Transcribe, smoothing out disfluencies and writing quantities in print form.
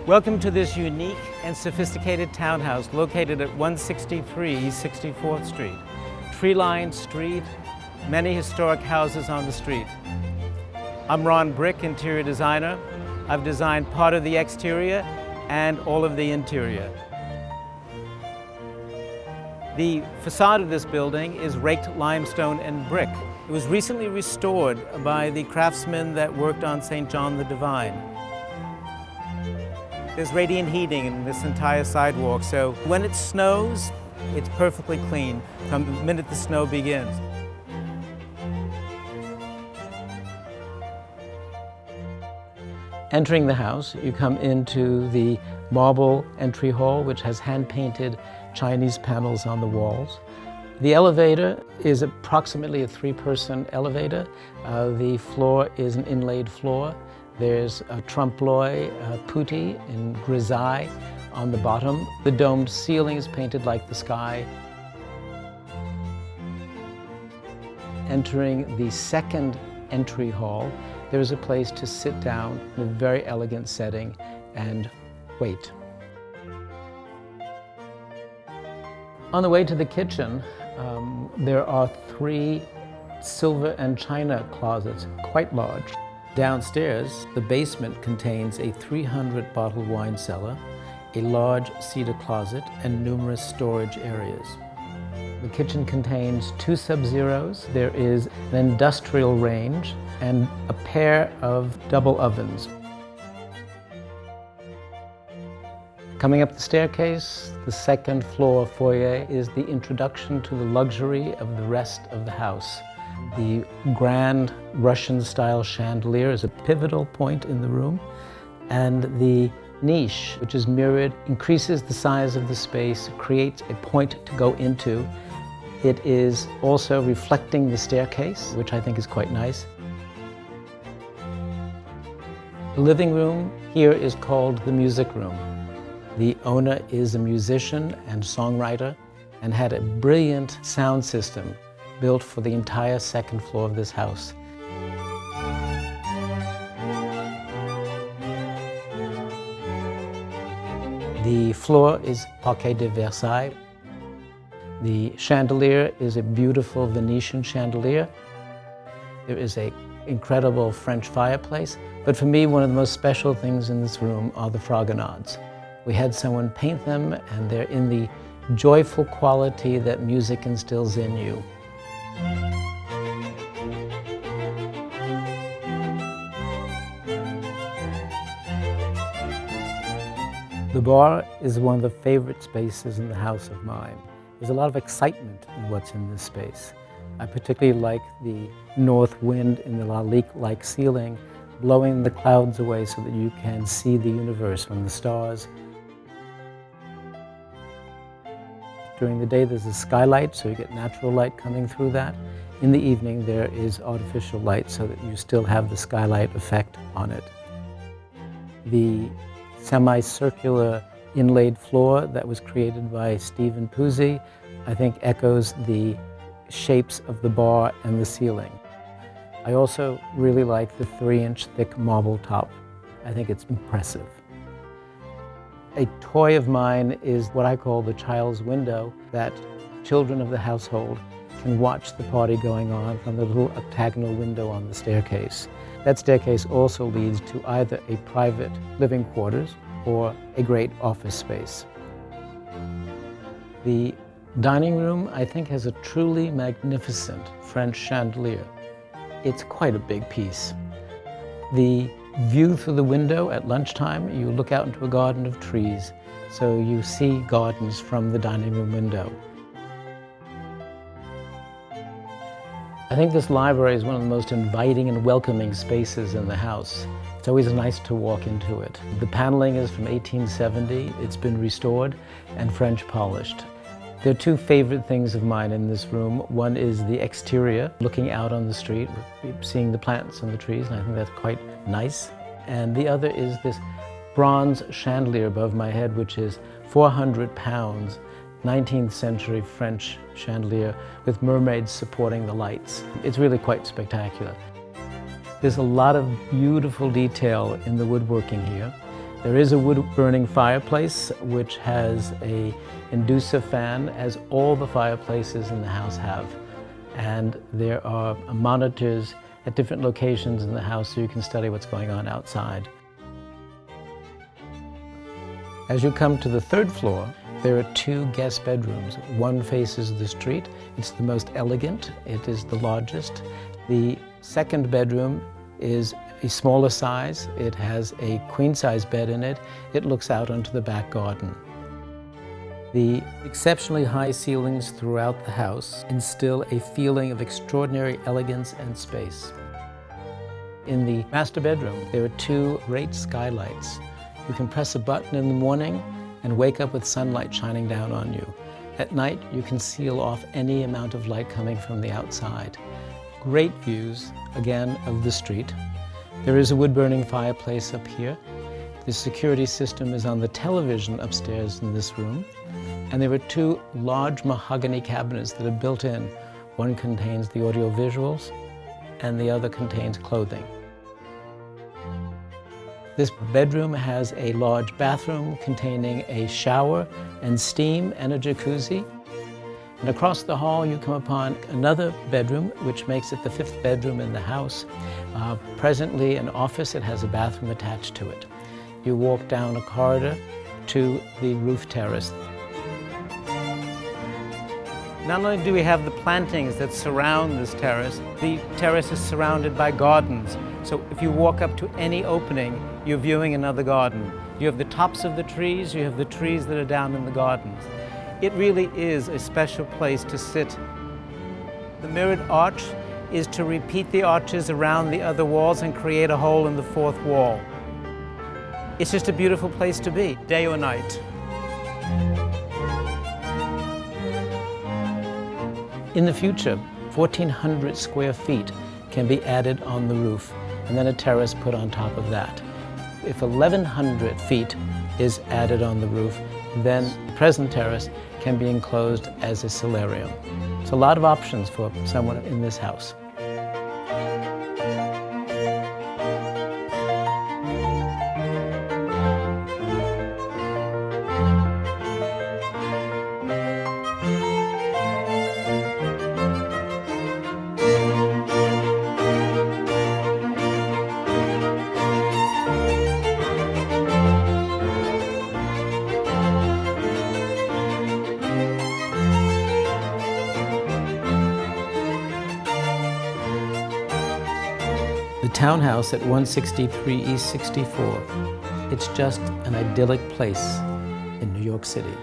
Welcome to this unique and sophisticated townhouse located at 163 64th Street. Tree-lined street, many historic houses on the street. I'm Ron Brick, interior designer. I've designed part of the exterior and all of the interior. The facade of this building is raked limestone and brick. It was recently restored by the craftsmen that worked on St. John the Divine. There's radiant heating in this entire sidewalk, so when it snows, it's perfectly clean from the minute the snow begins. Entering the house, you come into the marble entry hall, which has hand-painted Chinese panels on the walls. The elevator is approximately a 3-person elevator. The floor is an inlaid floor. There's a trompe-l'oeil putti in grisaille on the bottom. The domed ceiling is painted like the sky. Entering the second entry hall, there's a place to sit down in a very elegant setting and wait. On the way to the kitchen, there are 3 silver and china closets, quite large. Downstairs, the basement contains a 300-bottle wine cellar, a large cedar closet, and numerous storage areas. The kitchen contains 2 sub-zeros. There is an industrial range and a pair of double ovens. Coming up the staircase, the second floor foyer is the introduction to the luxury of the rest of the house. The grand Russian-style chandelier is a pivotal point in the room, and the niche, which is mirrored, increases the size of the space, creates a point to go into. It is also reflecting the staircase, which I think is quite nice. The living room here is called the music room. The owner is a musician and songwriter and had a brilliant sound system built for the entire second floor of this house. The floor is parquet de Versailles. The chandelier is a beautiful Venetian chandelier. There is an incredible French fireplace, but for me, one of the most special things in this room are the fragonards. We had someone paint them, and they're in the joyful quality that music instills in you. The bar is one of the favorite spaces in the house of mine. There's a lot of excitement in what's in this space. I particularly like the north wind in the lalique-like ceiling, blowing the clouds away so that you can see the universe from the stars. During the day, there's a skylight, so you get natural light coming through that. In the evening, there is artificial light so that you still have the skylight effect on it. The semicircular inlaid floor that was created by Stephen Puzzi, I think echoes the shapes of the bar and the ceiling. I also really like the 3-inch thick marble top. I think it's impressive. A toy of mine is what I call the child's window, that children of the household can watch the party going on from the little octagonal window on the staircase. That staircase also leads to either a private living quarters or a great office space. The dining room, I think, has a truly magnificent French chandelier. It's quite a big piece. The view through the window at lunchtime, you look out into a garden of trees, so you see gardens from the dining room window. I think this library is one of the most inviting and welcoming spaces in the house. It's always nice to walk into it. The paneling is from 1870. It's been restored and French polished. There are 2 favorite things of mine in this room. One is the exterior, looking out on the street, seeing the plants and the trees, and I think that's quite nice. And the other is this bronze chandelier above my head, which is 400 pounds, 19th century French chandelier with mermaids supporting the lights. It's really quite spectacular. There's a lot of beautiful detail in the woodworking here. There is a wood-burning fireplace which has a inducer fan, as all the fireplaces in the house have. And there are monitors at different locations in the house so you can study what's going on outside. As you come to the third floor, there are two guest bedrooms. One faces the street. It's the most elegant. It is the largest. The second bedroom is a smaller size. It has a queen-size bed in it. It looks out onto the back garden. The exceptionally high ceilings throughout the house instill a feeling of extraordinary elegance and space. In the master bedroom, there are two great skylights. You can press a button in the morning and wake up with sunlight shining down on you. At night, you can seal off any amount of light coming from the outside. Great views, again, of the street. There is a wood-burning fireplace up here. The security system is on the television upstairs in this room. And there are two large mahogany cabinets that are built in. One contains the audiovisuals, and the other contains clothing. This bedroom has a large bathroom containing a shower and steam and a jacuzzi. And across the hall you come upon another bedroom, which makes it the fifth bedroom in the house. Presently an office. It has a bathroom attached to it. You walk down a corridor to the roof terrace. Not only do we have the plantings that surround this terrace, the terrace is surrounded by gardens. So if you walk up to any opening, you're viewing another garden. You have the tops of the trees, you have the trees that are down in the gardens. It really is a special place to sit. The mirrored arch is to repeat the arches around the other walls and create a hole in the fourth wall. It's just a beautiful place to be, day or night. In the future, 1,400 square feet can be added on the roof, and then a terrace put on top of that. If 1,100 feet is added on the roof, then the present terrace can be enclosed as a solarium. It's a lot of options for someone in this house. The townhouse at 163 East 64. It's just an idyllic place in New York City.